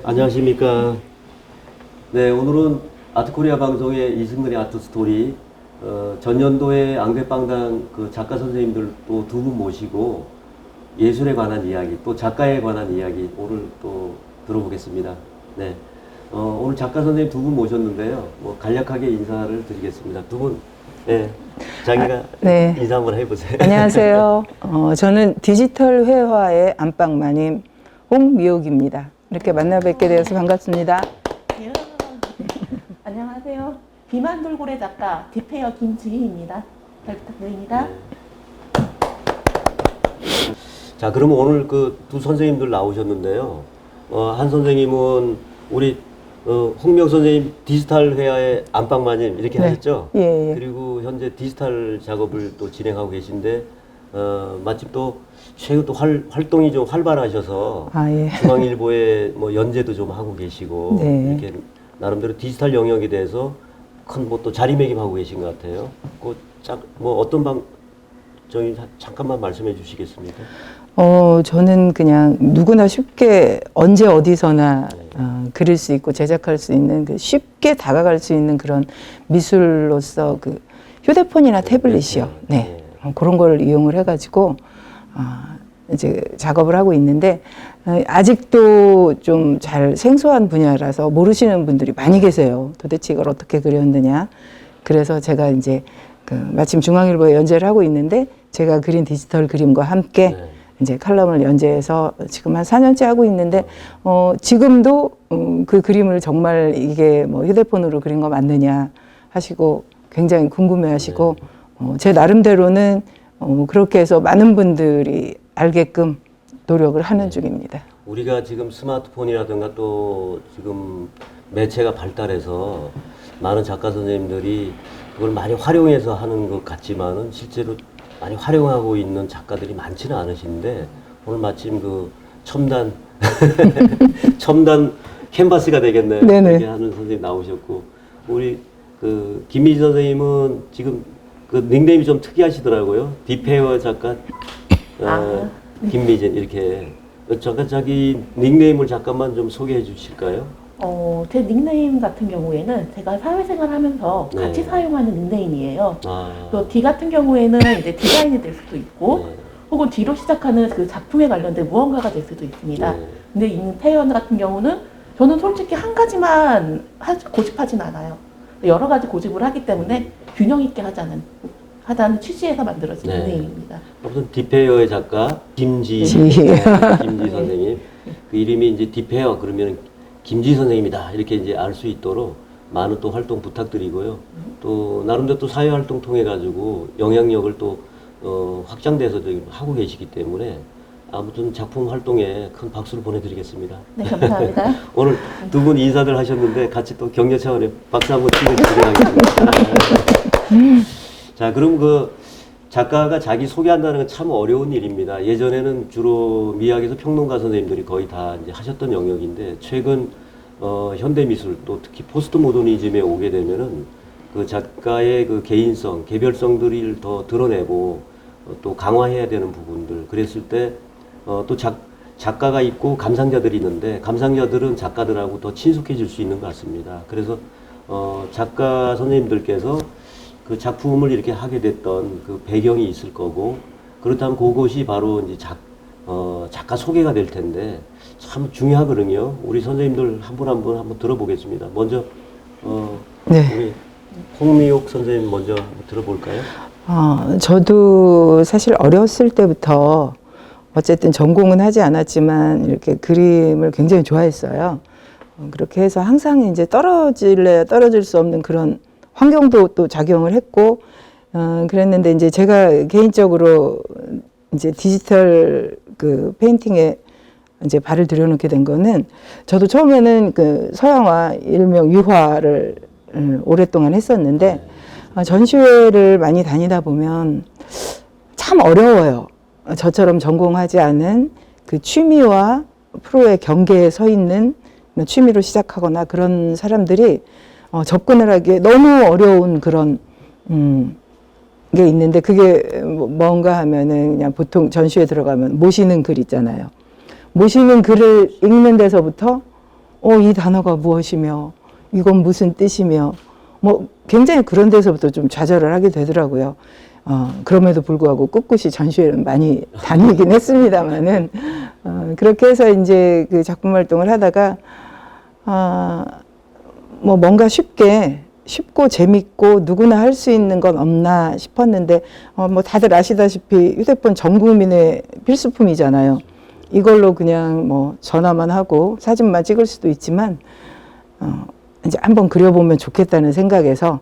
안녕하십니까. 네, 오늘은 아트코리아 방송의 이승근의 아트스토리 전년도에 앙대빵당 그 작가 선생님들 또 두 분 모시고 예술에 관한 이야기, 또 작가에 관한 이야기 오늘 또 들어보겠습니다. 네, 오늘 작가 선생님 두 분 모셨는데요. 뭐 간략하게 인사를 드리겠습니다. 두 분, 네, 자기가 네. 인사 한번 해보세요. 안녕하세요. 저는 디지털 회화의 안방마님 홍미옥입니다. 이렇게 만나 뵙게 되어서 반갑습니다. 예. 안녕하세요. 비만돌고래 작가 디페어 김지희입니다. 잘 부탁드립니다. 자, 그러면 오늘 그 두 선생님들 나오셨는데요. 한 선생님은 우리 홍미옥 선생님 디지털 회화의 안방마님 이렇게 네. 하셨죠? 예, 예. 그리고 현재 디지털 작업을 또 진행하고 계신데 마침 또 최근 또 활동이 좀 활발하셔서 아, 예. 중앙일보에 뭐 연재도 좀 하고 계시고 네. 이렇게 나름대로 디지털 영역에 대해서 큰 뭐 또 자리매김하고 계신 것 같아요. 뭐 어떤 저희 잠깐만 말씀해 주시겠습니까? 저는 그냥 누구나 쉽게 언제 어디서나 그릴 수 있고 제작할 수 있는 그 쉽게 다가갈 수 있는 그런 미술로서 그 휴대폰이나 태블릿이요. 네. 그런 걸 이용을 해가지고 이제 작업을 하고 있는데 아직도 좀 잘 생소한 분야라서 모르시는 분들이 많이 계세요. 도대체 이걸 어떻게 그렸느냐. 그래서 제가 이제 마침 중앙일보에 연재를 하고 있는데 제가 그린 디지털 그림과 함께 이제 칼럼을 연재해서 지금 한 4년째 하고 있는데 지금도 그 그림을 정말 이게 뭐 휴대폰으로 그린 거 맞느냐 하시고 굉장히 궁금해하시고 제 나름대로는 그렇게 해서 많은 분들이 알게끔 노력을 하는 중입니다. 우리가 지금 스마트폰이라든가 또 지금 매체가 발달해서 많은 작가 선생님들이 그걸 많이 활용해서 하는 것 같지만은 실제로 많이 활용하고 있는 작가들이 많지는 않으신데 오늘 마침 그 첨단 캔버스가 되겠네요. 네네. 이렇게 하는 선생님 나오셨고 우리 그 김미지 선생님은 지금 그 닉네임이 좀 특이하시더라고요. 디페어 작가 김미진 이렇게 잠깐 자기 닉네임을 잠깐만 좀 소개해 주실까요? 제 닉네임 같은 경우에는 제가 사회생활 하면서 네. 같이 사용하는 닉네임이에요. 아, 또 D 같은 경우에는 이제 디자인이 될 수도 있고, 네. 혹은 D로 시작하는 그 작품에 관련된 무언가가 될 수도 있습니다. 네. 근데 잉태연 같은 경우는 저는 솔직히 한 가지만 고집하진 않아요. 여러 가지 고집을 하기 때문에 균형 있게 하자는 취지에서 만들어진 네. 닉네임입니다. 아무튼 디페어의 작가 김지 선생님 그 이름이 이제 디페어 그러면 김지 선생님이다 이렇게 이제 알 수 있도록 많은 또 활동 부탁드리고요. 또 나름대로 또 사회 활동 통해 가지고 영향력을 또 확장돼서 하고 계시기 때문에 아무튼 작품 활동에 큰 박수를 보내드리겠습니다. 네, 감사합니다. 오늘 두 분 인사들 하셨는데 같이 또 격려 차원의 박수 한번 치고 진행하겠습니다. 자, 그럼 그 작가가 자기 소개한다는 건 참 어려운 일입니다. 예전에는 주로 미학에서 평론가 선생님들이 거의 다 이제 하셨던 영역인데 최근 현대미술 또 특히 포스트 모더니즘에 오게 되면은 그 작가의 그 개인성, 개별성들을 더 드러내고 또 강화해야 되는 부분들 그랬을 때 또 작가가 있고 감상자들이 있는데 감상자들은 작가들하고 더 친숙해질 수 있는 것 같습니다. 그래서 작가 선생님들께서 그 작품을 이렇게 하게 됐던 그 배경이 있을 거고 그렇다면 그것이 바로 이제 작가 소개가 될 텐데 참 중요하거든요. 우리 선생님들 한 분 한 분 한번 들어보겠습니다. 먼저 네. 우리 홍미옥 선생님 먼저 한번 들어볼까요? 저도 사실 어렸을 때부터 어쨌든 전공은 하지 않았지만 이렇게 그림을 굉장히 좋아했어요. 그렇게 해서 항상 이제 떨어질래야 떨어질 수 없는 그런 환경도 또 작용을 했고, 그랬는데 이제 제가 개인적으로 이제 디지털 그 페인팅에 이제 발을 들여놓게 된 거는 저도 처음에는 그 서양화 일명 유화를 오랫동안 했었는데 전시회를 많이 다니다 보면 참 어려워요. 저처럼 전공하지 않은 그 취미와 프로의 경계에 서 있는 취미로 시작하거나 그런 사람들이 접근을 하기에 너무 어려운 그런 게 있는데 그게 뭔가 하면은 그냥 보통 전시회 들어가면 모시는 글 있잖아요. 모시는 글을 읽는 데서부터 이 단어가 무엇이며, 이건 무슨 뜻이며, 뭐 굉장히 그런 데서부터 좀 좌절을 하게 되더라고요. 그럼에도 불구하고 꿋꿋이 전시회는 많이 다니긴 했습니다만은, 그렇게 해서 이제 그 작품 활동을 하다가, 뭐 뭔가 쉽고 재밌고 누구나 할 수 있는 건 없나 싶었는데, 뭐 다들 아시다시피 휴대폰 전 국민의 필수품이잖아요. 이걸로 그냥 뭐 전화만 하고 사진만 찍을 수도 있지만, 이제 한번 그려보면 좋겠다는 생각에서,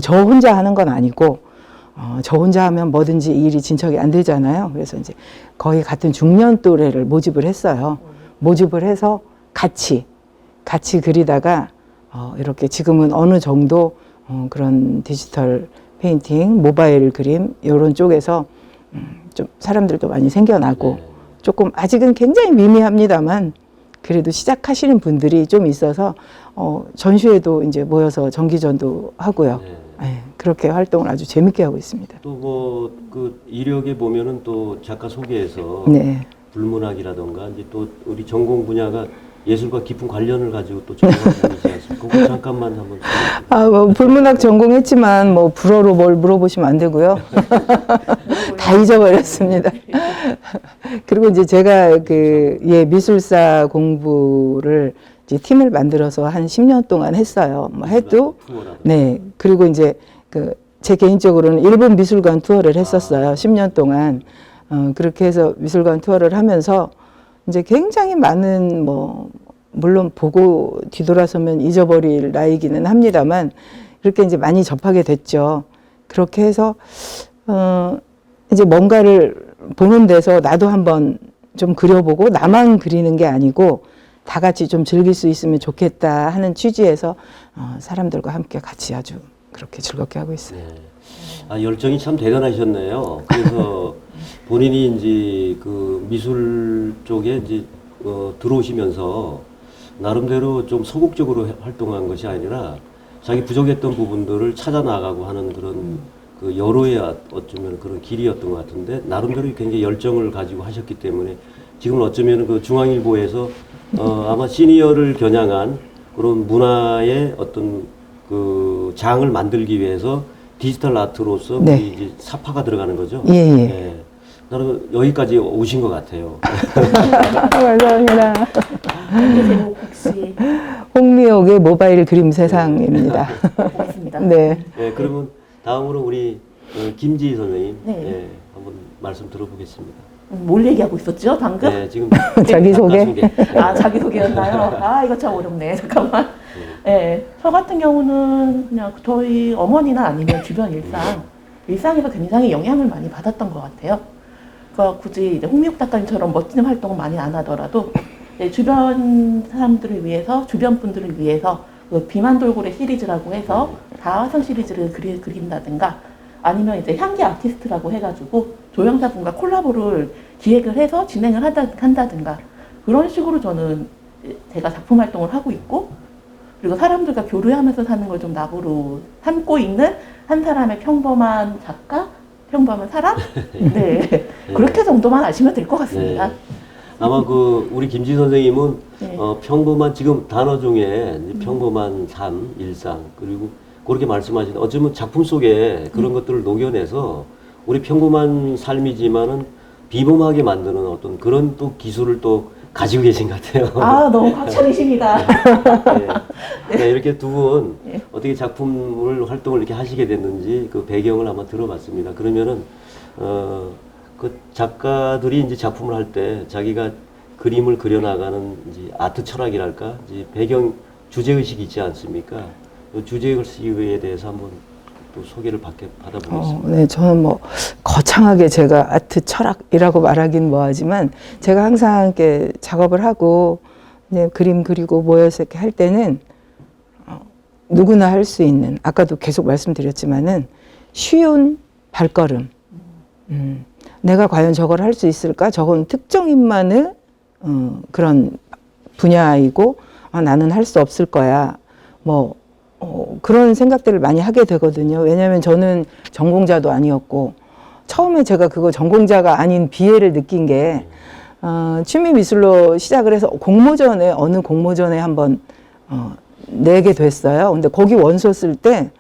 저 혼자 하는 건 아니고, 저 혼자 하면 뭐든지 이 일이 진척이 안 되잖아요. 그래서 이제 거의 같은 중년 또래를 모집을 했어요. 모집을 해서 같이 그리다가, 이렇게 지금은 어느 정도 그런 디지털 페인팅, 모바일 그림 이런 쪽에서 좀 사람들도 많이 생겨나고 네. 조금 아직은 굉장히 미미합니다만 그래도 시작하시는 분들이 좀 있어서 전시회도 이제 모여서 정기전도 하고요. 네. 네, 그렇게 활동을 아주 재밌게 하고 있습니다. 또 뭐 그 이력에 보면은 또 작가 소개에서 네. 불문학이라던가 이제 또 우리 전공 분야가 예술과 깊은 관련을 가지고 또 전공하고 있지 않습니까? 그거 잠깐만 한번. 뭐 불문학 전공했지만 뭐 불어로 뭘 물어보시면 안 되고요. 다 잊어버렸습니다. 그리고 이제 제가 미술사 공부를 이제 팀을 만들어서 한 10년 동안 했어요. 뭐 해도 네. 그리고 이제 제 개인적으로는 일본 미술관 투어를 했었어요. 10년 동안. 그렇게 해서 미술관 투어를 하면서 이제 굉장히 많은 물론 보고 뒤돌아서면 잊어버릴 나이기는 합니다만 그렇게 이제 많이 접하게 됐죠. 그렇게 해서 이제 뭔가를 보는 데서 나도 한번 좀 그려보고 나만 그리는 게 아니고 다 같이 좀 즐길 수 있으면 좋겠다 하는 취지에서 사람들과 함께 같이 아주 그렇게 즐겁게 하고 있어요. 네. 열정이 참 대단하셨네요. 그래서 본인이 이제 그 미술 쪽에 이제 들어오시면서 나름대로 좀 소극적으로 활동한 것이 아니라 자기 부족했던 부분들을 찾아 나가고 하는 그런 그 여로의 어쩌면 그런 길이었던 것 같은데 나름대로 굉장히 열정을 가지고 하셨기 때문에 지금 어쩌면 그 중앙일보에서 아마 시니어를 겨냥한 그런 문화의 어떤 그 장을 만들기 위해서 디지털 아트로서 네. 우리 이제 사파가 들어가는 거죠. 예. 네. 나는 여기까지 오신 것 같아요. 감사합니다. 현재 제목 혹시 홍미옥의 모바일 그림 세상입니다. 보겠습니다. 네. 네, 그러면 다음으로 우리 김지희 선생님 네. 한번 말씀 들어보겠습니다. 뭘 얘기하고 있었죠 방금? 네, 지금 자기소개? 자기소개였나요? 이거 참 어렵네. 잠깐만. 네, 저 같은 경우는 그냥 저희 어머니나 아니면 주변 일상에서 굉장히 영향을 많이 받았던 것 같아요. 그러니까 굳이 이제 홍미옥 작가님처럼 멋진 활동은 많이 안 하더라도 주변 사람들을 위해서, 주변 분들을 위해서 그 비만 돌고래 시리즈라고 해서 다화성 시리즈를 그린다든가 아니면 이제 향기 아티스트라고 해가지고 조형사분과 콜라보를 기획을 해서 진행을 한다든가 그런 식으로 저는 제가 작품 활동을 하고 있고 그리고 사람들과 교류하면서 사는 걸 좀 낙으로 삼고 있는 한 사람의 평범한 작가, 평범한 사람? 네. 그렇게 정도만 아시면 될 것 같습니다. 네. 아마 우리 김지희 선생님은 네. 평범한 지금 단어 중에 이제 평범한 삶, 일상 그리고 그렇게 말씀하신 어쩌면 작품 속에 그런 것들을 녹여내서 우리 평범한 삶이지만은 비범하게 만드는 어떤 그런 또 기술을 또 가지고 계신 것 같아요. 너무 확철이십니다. 네. 네, 이렇게 두 분 네. 어떻게 활동을 이렇게 하시게 됐는지 그 배경을 한번 들어봤습니다. 그러면은 그 작가들이 이제 작품을 할 때 자기가 그림을 그려나가는 이제 아트 철학이랄까, 이제 배경 주제 의식이 있지 않습니까? 그 주제 의식에 대해서 한번 또 소개를 받아보겠습니다. 네, 저는 거창하게 제가 아트 철학이라고 말하긴 뭐하지만 제가 항상 이렇게 작업을 하고 그림 그리고 모여서 이렇게 할 때는 누구나 할 수 있는 아까도 계속 말씀드렸지만은 쉬운 발걸음. 내가 과연 저걸 할 수 있을까? 저건 특정인만의 그런 분야이고 나는 할 수 없을 거야. 그런 생각들을 많이 하게 되거든요. 왜냐하면 저는 전공자도 아니었고 처음에 제가 그거 전공자가 아닌 비애를 느낀 게 취미 미술로 시작을 해서 공모전에 어느 공모전에 한번 내게 됐어요. 근데 거기 원서 쓸 때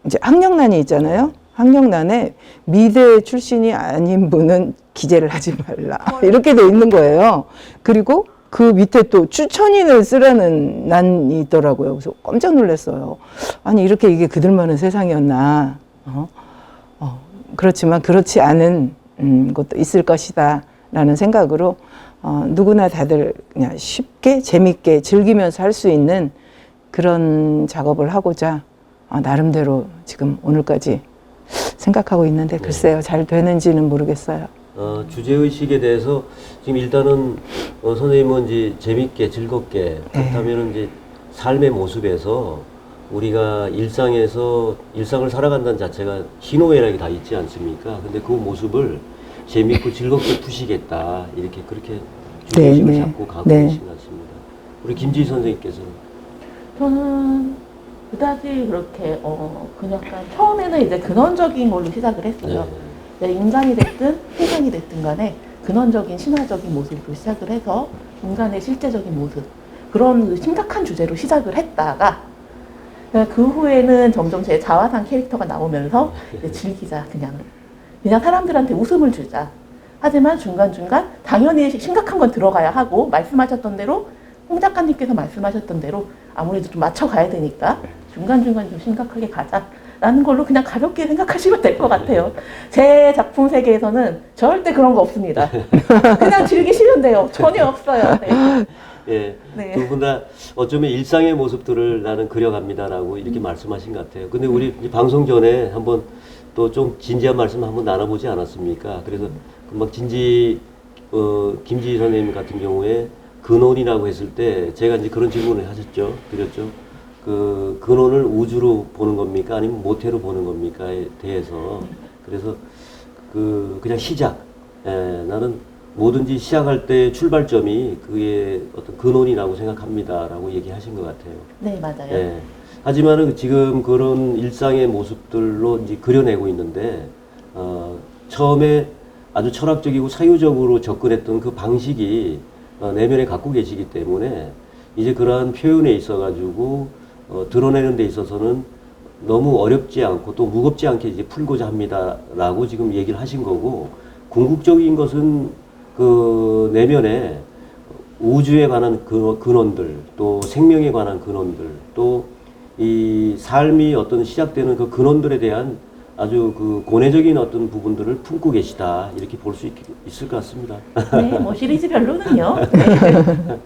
이제 학력란이 있잖아요. 학력란에 미대 출신이 아닌 분은 기재를 하지 말라 이렇게 돼 있는 거예요. 그리고 그 밑에 또 추천인을 쓰라는 난이 있더라고요. 그래서 깜짝 놀랐어요. 아니 이렇게 이게 그들만의 세상이었나. 그렇지만 그렇지 않은 것도 있을 것이다 라는 생각으로 누구나 다들 그냥 쉽게 재밌게 즐기면서 할 수 있는 그런 작업을 하고자 나름대로 지금 오늘까지 생각하고 있는데 글쎄요 잘 되는지는 모르겠어요. 주제의식에 대해서 지금 일단은 선생님은 이제 재밌게 즐겁게 그렇다면 이제 삶의 모습에서 우리가 일상에서 일상을 살아간다는 자체가 희노애락이 다 있지 않습니까? 근데 그 모습을 재밌고 즐겁게 푸시겠다 이렇게 그렇게 주제의식을 잡고 가고 계신 것 같습니다. 우리 김지희 선생님께서는? 저는 그다지 그렇게 그냥 약간 처음에는 이제 근원적인 걸로 시작을 했어요. 인간이 됐든 세상이 됐든 간에 근원적인 신화적인 모습으로 시작을 해서 인간의 실제적인 모습 그런 심각한 주제로 시작을 했다가 그 후에는 점점 제 자화상 캐릭터가 나오면서 이제 즐기자 그냥 사람들한테 웃음을 주자. 하지만 중간중간 당연히 심각한 건 들어가야 하고 말씀하셨던 대로 홍 작가님께서 말씀하셨던 대로 아무래도 좀 맞춰가야 되니까 중간중간 좀 심각하게 가자라는 걸로 그냥 가볍게 생각하시면 될 것 같아요. 제 작품 세계에서는 절대 그런 거 없습니다. 그냥 즐기시면 돼요. 전혀 없어요. 네. 예, 네. 두 분 다 어쩌면 일상의 모습들을 나는 그려갑니다라고 이렇게 말씀하신 것 같아요. 근데 우리 이 방송 전에 한번 또 좀 진지한 말씀 한번 나눠보지 않았습니까? 그래서 금방 김지희 선생님 같은 경우에 근원이라고 했을 때 제가 이제 그런 질문을 하셨죠. 드렸죠. 그 근원을 우주로 보는 겁니까? 아니면 모태로 보는 겁니까?에 대해서. 그래서 그냥 시작. 나는 뭐든지 시작할 때 출발점이 그게 어떤 근원이라고 생각합니다라고 얘기하신 것 같아요. 네, 맞아요. 예. 하지만은 지금 그런 일상의 모습들로 이제 그려내고 있는데, 처음에 아주 철학적이고 사유적으로 접근했던 그 방식이 내면에 갖고 계시기 때문에 이제 그러한 표현에 있어가지고 드러내는 데 있어서는 너무 어렵지 않고 또 무겁지 않게 이제 풀고자 합니다라고 지금 얘기를 하신 거고, 궁극적인 것은 그 내면에 우주에 관한 근원들, 또 생명에 관한 근원들, 또 이 삶이 어떤 시작되는 그 근원들에 대한 아주 그 고뇌적인 어떤 부분들을 품고 계시다 이렇게 볼 수 있을 것 같습니다. 네, 뭐 시리즈별로는요. 네.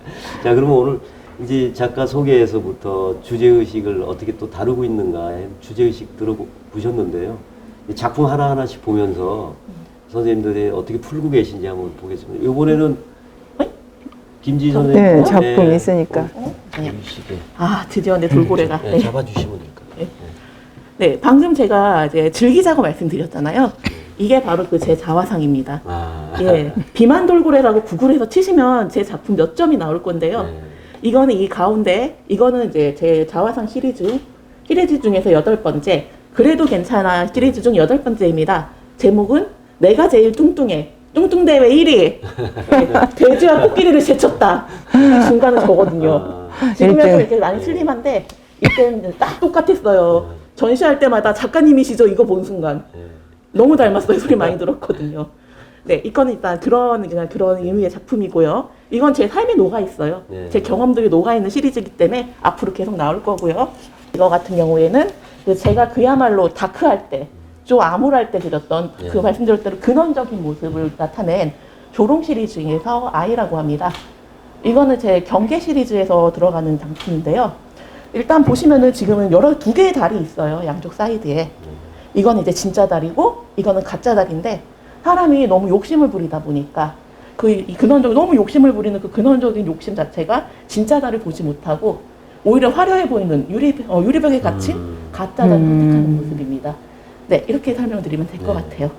자, 그러면 오늘 이제 작가 소개에서부터 주제의식을 어떻게 또 다루고 있는가 주제의식 들어보셨는데요. 작품 하나하나씩 보면서 선생님들이 어떻게 풀고 계신지 한번 보겠습니다. 이번에는 김지희 선생님. 네, 작품 있으니까. 드디어 내 돌고래가. 네, 잡아주시면 될 것 같아요. 네, 방금 제가 이제 즐기자고 말씀드렸잖아요. 이게 바로 그 제 자화상입니다. 예, 비만 돌고래라고 구글에서 치시면 제 작품 몇 점이 나올 건데요. 이거는 이 가운데, 이거는 이제 제 자화상 시리즈 중에서 8번째, 그래도 괜찮아 시리즈 중 8번째입니다. 제목은 내가 제일 뚱뚱해. 뚱뚱대회 1위. 돼지와 코끼리를 제쳤다. 중간은 저거든요. 지금에서 이렇게 많이 슬림한데 이때는 딱 똑같았어요. 전시할 때마다 작가님이시죠? 이거 본 순간 너무 닮았어요. 소리 많이 들었거든요. 네, 이거는 일단 그런 의미의 작품이고요. 이건 제 삶에 녹아 있어요. 제 경험들이 녹아 있는 시리즈이기 때문에 앞으로 계속 나올 거고요. 이거 같은 경우에는 제가 그야말로 다크할 때, 좀 암울할 때 그렸던 그 말씀드렸던 대로 근원적인 모습을 나타낸 조롱 시리즈에서 아이라고 합니다. 이거는 제 경계 시리즈에서 들어가는 작품인데요. 일단 보시면은 지금은 두 개의 달이 있어요. 양쪽 사이드에. 이건 이제 진짜 달이고 이거는 가짜 달인데 사람이 너무 욕심을 부리다 보니까 너무 욕심을 부리는 그 근원적인 욕심 자체가 진짜 달을 보지 못하고 오히려 화려해 보이는 유리벽에 갇힌 가짜 달을 선택하는 모습입니다. 네, 이렇게 설명드리면 될 것 같아요.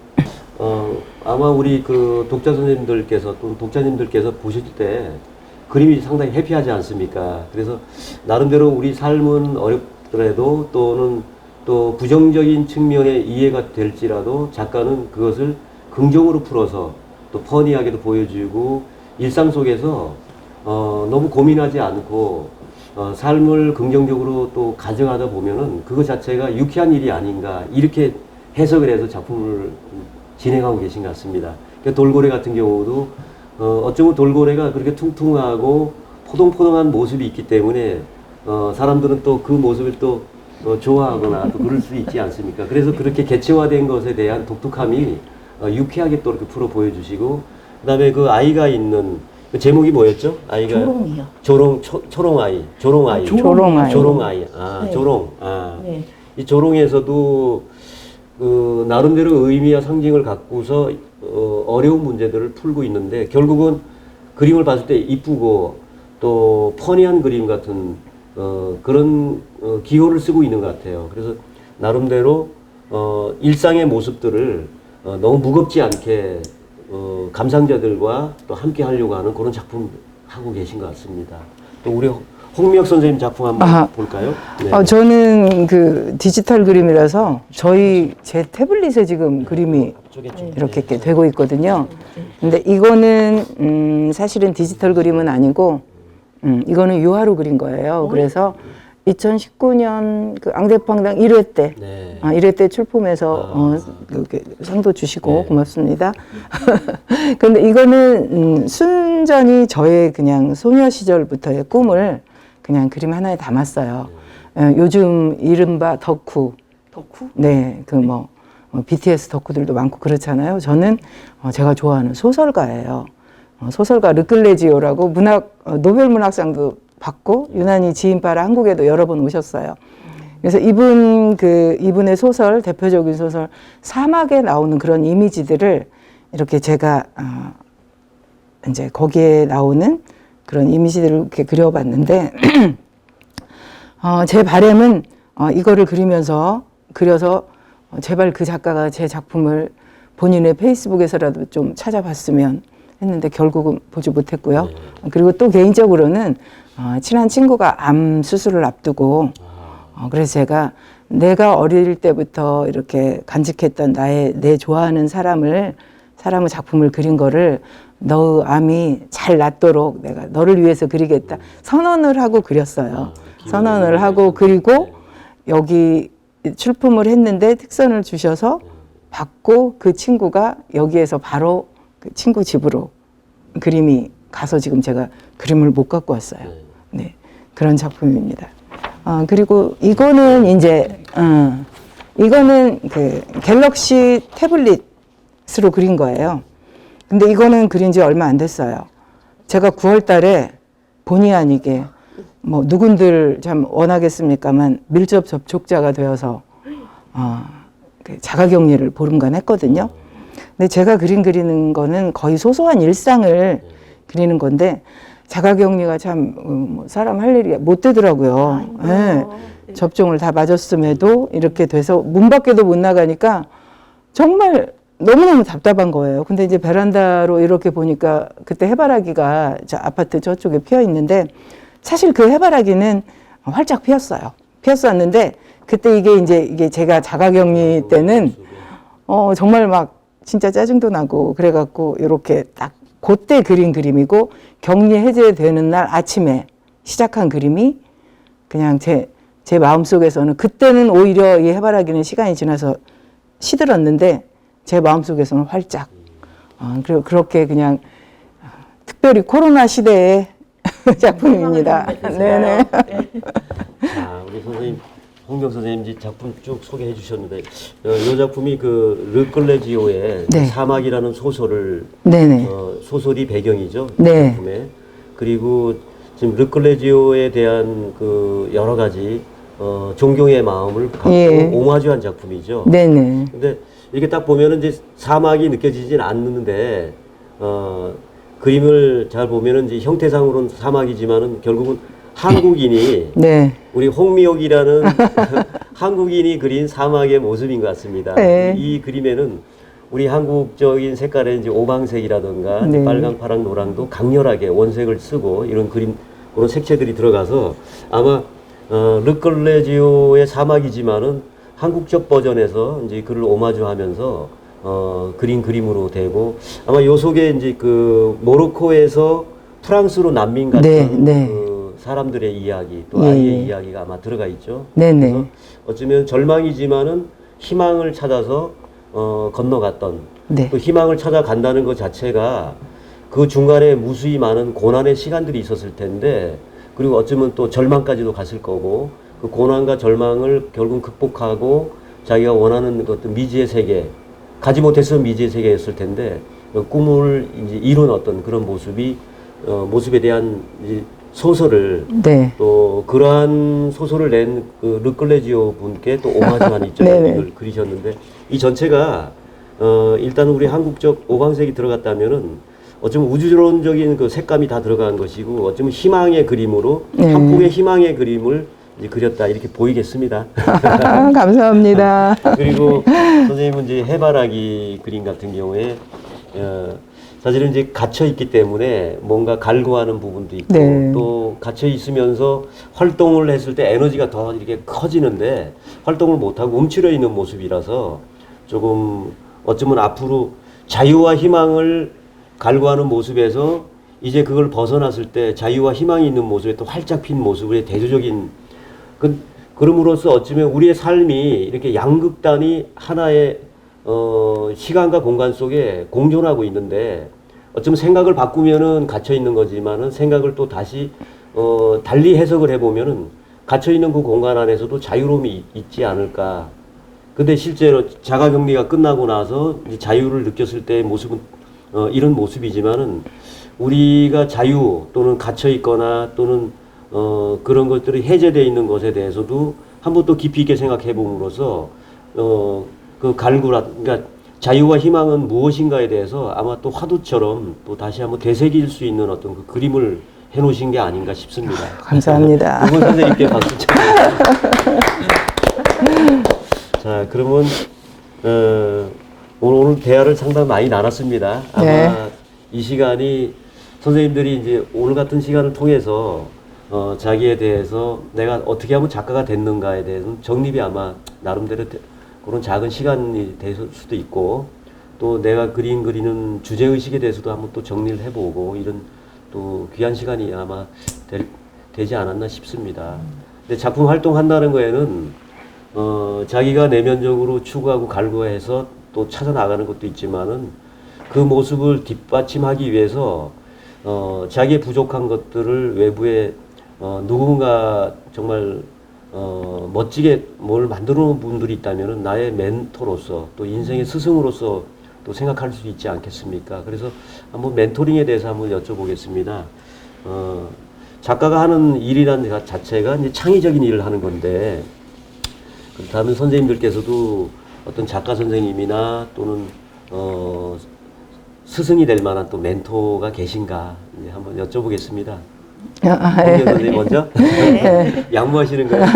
아마 우리 그 독자 선생님들께서 또 독자님들께서 보실 때 그림이 상당히 해피하지 않습니까? 그래서 나름대로 우리 삶은 어렵더라도 또는 또 부정적인 측면에 이해가 될지라도 작가는 그것을 긍정으로 풀어서 또 퍼니하게도 보여주고 일상 속에서 너무 고민하지 않고 삶을 긍정적으로 또 가정하다 보면은 그거 자체가 유쾌한 일이 아닌가 이렇게 해석을 해서 작품을 진행하고 계신 것 같습니다. 그러니까 돌고래 같은 경우도 어쩌면 돌고래가 그렇게 퉁퉁하고 포동포동한 모습이 있기 때문에 사람들은 또 그 모습을 또 좋아하거나 또 그럴 수 있지 않습니까? 그래서 그렇게 개체화된 것에 대한 독특함이 유쾌하게 또 이렇게 풀어 보여주시고 그다음에 그 아이가 있는 그 제목이 뭐였죠? 아이가 조롱이요. 초롱아이, 조롱아이, 조롱아이. 조롱아이, 아 네. 조롱, 네. 이 조롱에서도 그 나름대로 의미와 상징을 갖고서 어려운 문제들을 풀고 있는데 결국은 그림을 봤을 때 이쁘고 또 퍼니한 그림 같은 그런 기호를 쓰고 있는 것 같아요. 그래서 나름대로 일상의 모습들을 너무 무겁지 않게 감상자들과 또 함께 하려고 하는 그런 작품 하고 계신 것 같습니다. 또 우리 홍미혁 선생님 작품 한번 볼까요? 네. 저는 그 디지털 그림이라서 제 태블릿에 지금 그림이 앞쪽에 좀 이렇게 되고 있거든요. 근데 이거는 사실은 디지털 그림은 아니고 이거는 유화로 그린 거예요. 그래서 2019년 그 앙대팡당 1회 때 네. 1회 때 출품해서 이렇게 상도 주시고 네. 고맙습니다. 근데 이거는 순전히 저의 그냥 소녀 시절부터의 꿈을 그냥 그림 하나에 담았어요. 요즘 이른바 덕후. 덕후? 네, 그 뭐 BTS 덕후들도 많고 그렇잖아요. 저는 제가 좋아하는 소설가예요. 소설가 르클레지오라고 노벨 문학상도 받고 유난히 지인파라 한국에도 여러 번 오셨어요. 그래서 이분의 소설, 대표적인 소설 사막에 나오는 그런 이미지들을 이렇게 제가 이제 거기에 나오는 그런 이미지들을 이렇게 그려봤는데 제 바람은 이거를 그려서 제발 그 작가가 제 작품을 본인의 페이스북에서라도 좀 찾아봤으면 했는데 결국은 보지 못했고요. 그리고 또 개인적으로는 친한 친구가 암 수술을 앞두고 그래서 제가 내가 어릴 때부터 이렇게 간직했던 내 좋아하는 사람의 작품을 그린 거를 너 암이 잘 낫도록 내가 너를 위해서 그리겠다 선언을 하고 그렸어요. 선언을 하고 그리고 여기 출품을 했는데 특선을 주셔서 받고 그 친구가 여기에서 바로 그 친구 집으로 그림이 가서 지금 제가 그림을 못 갖고 왔어요. 네, 그런 작품입니다. 그리고 이거는 이제 이거는 그 갤럭시 태블릿으로 그린 거예요. 근데 이거는 그린 지 얼마 안 됐어요. 제가 9월 달에 본의 아니게 뭐 누군들 참 원하겠습니까만 밀접 접촉자가 되어서 그 자가격리를 보름간 했거든요. 근데 제가 그리는 거는 거의 소소한 일상을 그리는 건데 자가격리가 참 사람 할 일이 못 되더라고요. 네. 접종을 다 맞았음에도 이렇게 돼서 문 밖에도 못 나가니까 정말 너무너무 답답한 거예요. 근데 이제 베란다로 이렇게 보니까 그때 해바라기가 아파트 저쪽에 피어 있는데 사실 그 해바라기는 활짝 피었어요. 피었었는데 그때 이게 제가 자가격리 때는 정말 막 진짜 짜증도 나고 그래갖고 이렇게 딱 그때 그린 그림이고 격리 해제되는 날 아침에 시작한 그림이 그냥 제 마음속에서는 그때는 오히려 이 해바라기는 시간이 지나서 시들었는데 제 마음속에서는 활짝 그리고 그렇게 그냥 특별히 코로나 시대의 작품입니다. 네네. 자, 우리 선생님 홍명 선생님 작품 쭉 소개해 주셨는데 이 작품이 그 르클레지오의 네. 사막이라는 소설을 네네. 소설이 배경이죠. 네. 작품에. 그리고 지금 르클레지오에 대한 그 여러 가지 존경의 마음을 갖고 예. 오마주한 작품이죠. 네네. 근데 이렇게 딱 보면은 이제 사막이 느껴지진 않는데 그림을 잘 보면은 이제 형태상으로는 사막이지만은 결국은 한국인이 네. 우리 홍미옥이라는 한국인이 그린 사막의 모습인 것 같습니다. 네. 이 그림에는 우리 한국적인 색깔의 이제 오방색이라든가 네. 빨강, 파랑, 노랑도 강렬하게 원색을 쓰고 이런 그림 그런 색채들이 들어가서 아마 르클레지오의 사막이지만은 한국적 버전에서 이제 그를 오마주하면서 그린 그림으로 되고 아마 요 속에 이제 그 모로코에서 프랑스로 난민 갔던 네, 네. 그 사람들의 이야기 또 예, 아이의 예. 이야기가 아마 들어가 있죠. 네네. 그래서 어쩌면 절망이지만은 희망을 찾아서 건너갔던 네. 그 희망을 찾아간다는 것 자체가 그 중간에 무수히 많은 고난의 시간들이 있었을 텐데 그리고 어쩌면 또 절망까지도 갔을 거고 그 고난과 절망을 결국 극복하고 자기가 원하는 그 어떤 미지의 세계 가지 못했으면 미지의 세계였을 텐데 그 꿈을 이제 이룬 어떤 그런 모습에 대한 이제 소설을 네. 또 그러한 소설을 낸 그 르클레지오 분께 또 오마주한 입장에서 네네. 이걸 그리셨는데 이 전체가 일단 우리 한국적 오광색이 들어갔다면은 어쩌면 우주론적인 그 색감이 다 들어간 것이고 어쩌면 희망의 그림으로 네. 한 폭의 희망의 그림을 이제 그렸다 이렇게 보이겠습니다. 감사합니다. 그리고 선생님은 이제 해바라기 그림 같은 경우에 사실은 이제 갇혀 있기 때문에 뭔가 갈구하는 부분도 있고 네. 또 갇혀 있으면서 활동을 했을 때 에너지가 더 이렇게 커지는데 활동을 못하고 움츠려 있는 모습이라서 조금 어쩌면 앞으로 자유와 희망을 갈구하는 모습에서 이제 그걸 벗어났을 때 자유와 희망이 있는 모습에 또 활짝 핀 모습의 대조적인 그럼으로써 어쩌면 우리의 삶이 이렇게 양극단이 하나의 시간과 공간 속에 공존하고 있는데 어쩌면 생각을 바꾸면은 갇혀 있는 거지만은 생각을 또 다시 달리 해석을 해보면은 갇혀 있는 그 공간 안에서도 자유로움이 있지 않을까. 근데 실제로 자가격리가 끝나고 나서 이제 자유를 느꼈을 때의 모습은 이런 모습이지만은 우리가 자유 또는 갇혀 있거나 또는 그런 것들이 해제되어 있는 것에 대해서도 한번 또 깊이 있게 생각해 봄으로써 그 그러니까 자유와 희망은 무엇인가에 대해서 아마 또 화두처럼 또 다시 한번 되새길 수 있는 어떤 그 그림을 해놓으신 게 아닌가 싶습니다. 감사합니다. 두분 선생님께 박수 쳐주세요. 자, 그러면 오늘 대화를 상당히 많이 나눴습니다. 아마 네. 이 시간이 선생님들이 이제 오늘 같은 시간을 통해서 자기에 대해서 내가 어떻게 하면 작가가 됐는가에 대해서는 정립이 아마 나름대로 그런 작은 시간이 될 수도 있고 또 내가 그리는 주제의식에 대해서도 한번 또 정리를 해보고 이런 또 귀한 시간이 아마 되지 않았나 싶습니다. 근데 작품 활동한다는 거에는 자기가 내면적으로 추구하고 갈구해서 또 찾아 나가는 것도 있지만은 그 모습을 뒷받침하기 위해서 자기의 부족한 것들을 외부에 누군가 정말 멋지게 뭘 만들어 놓은 분들이 있다면은 나의 멘토로서 또 인생의 스승으로서 또 생각할 수 있지 않겠습니까? 그래서 한번 멘토링에 대해서 한번 여쭤보겠습니다. 작가가 하는 일이라는 것 자체가 이제 창의적인 일을 하는 건데 그렇다면 선생님들께서도 어떤 작가 선생님이나 또는 스승이 될 만한 또 멘토가 계신가 이제 한번 여쭤보겠습니다. 홍경 선생님 먼저 양보하시는 거예요?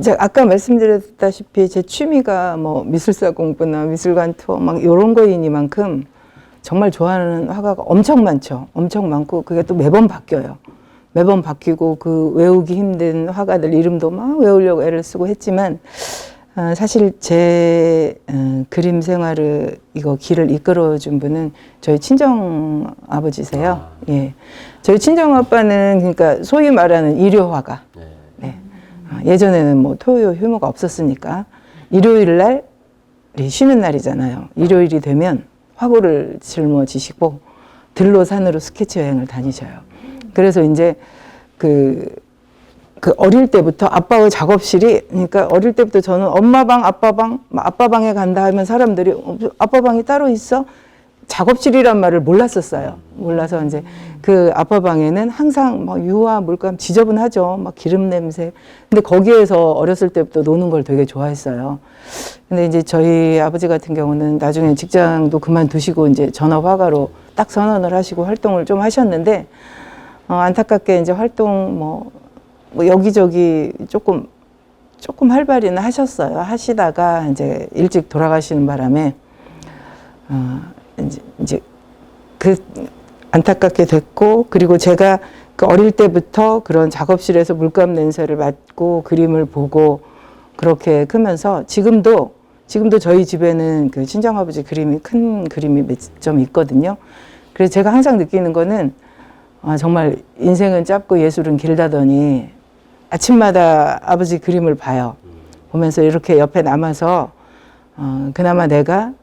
제가 아까 말씀드렸다시피 제 취미가 뭐 미술사 공부나 미술관 투어 막 이런 거이니만큼 정말 좋아하는 화가가 엄청 많죠. 엄청 많고 그게 또 매번 바뀌어요. 매번 바뀌고 그 외우기 힘든 화가들 이름도 막 외우려고 애를 쓰고 했지만 사실 제 그림 생활을 이거 길을 이끌어준 분은 저희 친정 아버지세요. 예, 저희 친정 아빠는 그러니까 소위 말하는 일요 화가. 네. 예전에는 뭐 토요 휴무가 없었으니까 일요일 날이 쉬는 날이잖아요. 일요일이 되면 화구를 짊어지시고 들로 산으로 스케치 여행을 다니셔요. 그래서 이제 그 어릴 때부터 아빠의 작업실이 그러니까 어릴 때부터 저는 엄마 방, 아빠 방에 간다 하면 사람들이 아빠 방이 따로 있어? 작업실이란 말을 몰랐었어요. 몰라서 이제 그 아빠 방에는 항상 막 유화, 물감 지저분하죠. 막 기름 냄새. 근데 거기에서 어렸을 때부터 노는 걸 되게 좋아했어요. 근데 이제 저희 아버지 같은 경우는 나중에 직장도 그만두시고 이제 전업 화가로 딱 선언을 하시고 활동을 좀 하셨는데 안타깝게 이제 활동 뭐 여기저기 조금 활발히는 하셨어요. 하시다가 이제 일찍 돌아가시는 바람에 이제 그 안타깝게 됐고 그리고 제가 그 어릴 때부터 그런 작업실에서 물감 냄새를 맡고 그림을 보고 그렇게 크면서 지금도 저희 집에는 그 친정아버지 그림이 큰 그림이 몇 점 있거든요. 그래서 제가 항상 느끼는 거는 정말 인생은 짧고 예술은 길다더니 아침마다 아버지 그림을 봐요. 보면서 이렇게 옆에 남아서 그나마 내가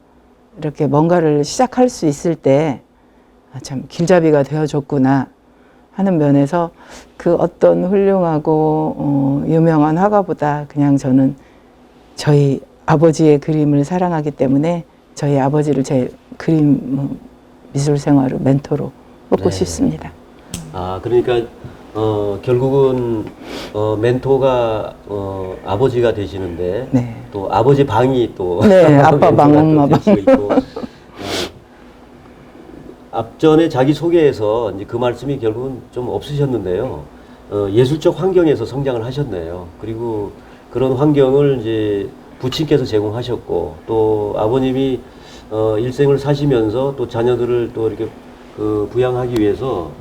이렇게 뭔가를 시작할 수 있을 때 참 길잡이가 되어줬구나 하는 면에서 그 어떤 훌륭하고 유명한 화가보다 그냥 저는 저희 아버지의 그림을 사랑하기 때문에 저희 아버지를 제 그림 미술 생활의 멘토로 뽑고 네. 싶습니다. 그러니까 결국은 멘토가 아버지가 되시는데 네. 또 아버지 방이 또 네, 아빠 방, 멘토가 또 엄마 될 방. 수가 있고. 앞전에 자기 소개에서 이제 그 말씀이 결국은 좀 없으셨는데요. 예술적 환경에서 성장을 하셨네요. 그리고 그런 환경을 이제 부친께서 제공하셨고 또 아버님이 일생을 사시면서 또 자녀들을 또 이렇게 부양하기 위해서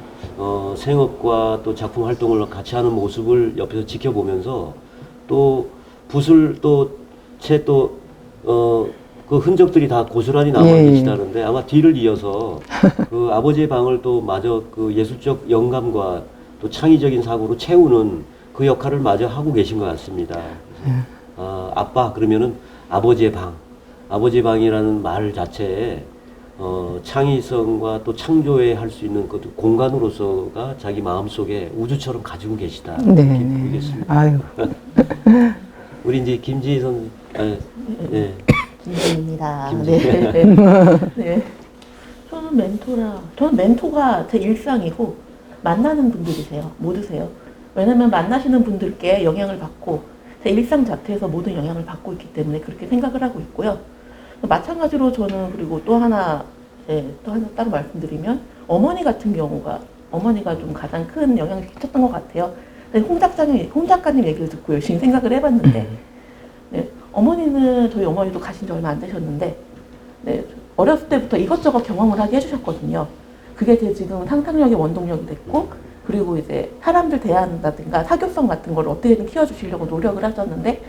생업과 또 작품 활동을 같이 하는 모습을 옆에서 지켜보면서 또 붓을 그 흔적들이 다 고스란히 남아 예. 계시다는데 아마 뒤를 이어서 그 아버지의 방을 또 마저 그 예술적 영감과 또 창의적인 사고로 채우는 그 역할을 마저 하고 계신 것 같습니다. 아빠 그러면은 아버지의 방, 아버지의 방이라는 말 자체에 창의성과 또 창조에 할 수 있는 그 공간으로서가 자기 마음속에 우주처럼 가지고 계시다. 네, 이렇게 네. 보이겠습니다. 아유. 우리 이제 김지희 선생, 예. 김지입니다. 김지희. 네. 네. 네. 저는 멘토가 제 일상이고 만나는 분들이세요. 모두세요. 왜냐면 만나시는 분들께 영향을 받고 제 일상 자체에서 모든 영향을 받고 있기 때문에 그렇게 생각을 하고 있고요. 마찬가지로 저는 그리고 또 하나 따로 말씀드리면 어머니가 좀 가장 큰 영향을 끼쳤던 것 같아요. 홍 작가님 얘기를 듣고 열심히 생각을 해봤는데 네, 저희 어머니도 가신 지 얼마 안 되셨는데 네, 어렸을 때부터 이것저것 경험을 하게 해주셨거든요. 그게 제 지금 상상력의 원동력이 됐고 그리고 이제 사람들 대한다든가 사교성 같은 걸 어떻게든 키워주시려고 노력을 하셨는데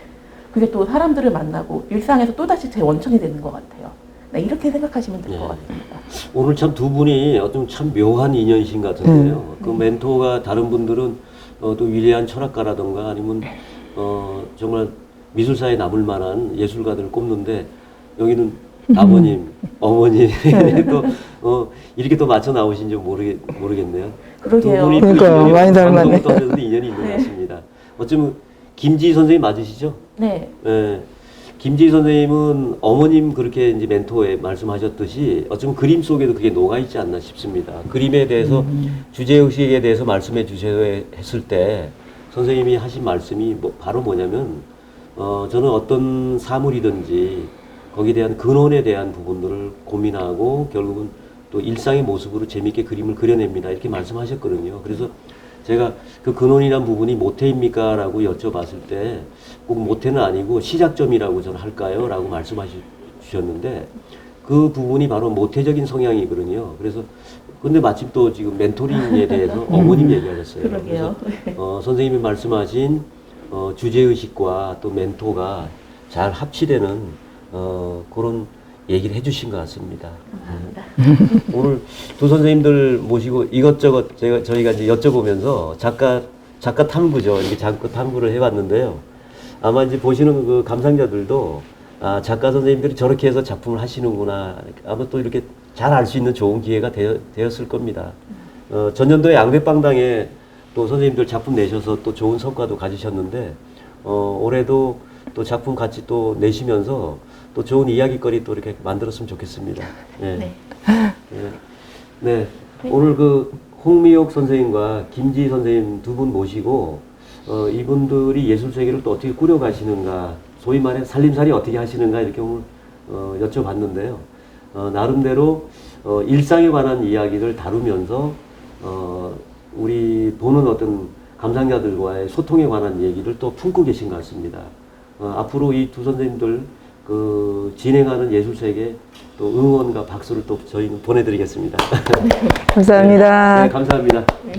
그게 또 사람들을 만나고 일상에서 또다시 제 원천이 되는 것 같아요. 네, 이렇게 생각하시면 될 것 같습니다. 오늘 참 두 분이 어떤 참 묘한 인연이신 것 같은데요. 그 멘토가 다른 분들은 또 위대한 철학가라든가 아니면 정말 미술사에 남을 만한 예술가들을 꼽는데 여기는 아버님, 어머니 또 이렇게 또 맞춰 나오신지 모르겠네요. 그러게요. 두 분이 그러니까요. 많이 닮았네. 방송부터 인연이 있는 것 같습니다. 어쩌면 김지희 선생님 맞으시죠? 네. 예. 김지희 선생님은 어머님 그렇게 이제 멘토에 말씀하셨듯이 어쩌면 그림 속에도 그게 녹아있지 않나 싶습니다. 그림에 대해서 주제의식에 대해서 말씀해 주셔야 했을 때 선생님이 하신 말씀이 바로 뭐냐면 저는 어떤 사물이든지 거기에 대한 근원에 대한 부분들을 고민하고 결국은 또 일상의 모습으로 재미있게 그림을 그려냅니다. 이렇게 말씀하셨거든요. 그래서 제가 그 근원이란 부분이 모태입니까? 라고 여쭤봤을 때 꼭 모태는 아니고 시작점이라고 저는 할까요? 라고 말씀하셨는데 그 부분이 바로 모태적인 성향이거든요. 그래서 근데 마침 또 지금 멘토링에 대해서 어머님 얘기하셨어요. 그러게요. 그래서 선생님이 말씀하신 주제의식과 또 멘토가 잘 합치되는 그런 얘기를 해주신 것 같습니다. 오늘 두 선생님들 모시고 이것저것 저희가 이제 여쭤보면서 작가 탐구죠. 이렇게 작가 탐구를 해봤는데요. 아마 이제 보시는 그 감상자들도 작가 선생님들이 저렇게 해서 작품을 하시는구나. 아마 또 이렇게 잘 알 수 있는 좋은 기회가 되었을 겁니다. 전년도에 양대빵당에 또 선생님들 작품 내셔서 또 좋은 성과도 가지셨는데 올해도 또 작품 같이 또 내시면서 또 좋은 이야기거리 또 이렇게 만들었으면 좋겠습니다. 네. 네. 네. 오늘 그 홍미옥 선생님과 김지희 선생님 두 분 모시고 이분들이 예술 세계를 또 어떻게 꾸려가시는가, 소위 말해 살림살이 어떻게 하시는가 이렇게 오늘 여쭤봤는데요. 나름대로 일상에 관한 이야기를 다루면서 우리 보는 어떤 감상자들과의 소통에 관한 얘기를 또 품고 계신 것 같습니다. 앞으로 이 두 선생님들 진행하는 예술세계 또 응원과 박수를 또 저희는 보내드리겠습니다. 감사합니다. 네, 감사합니다. 네.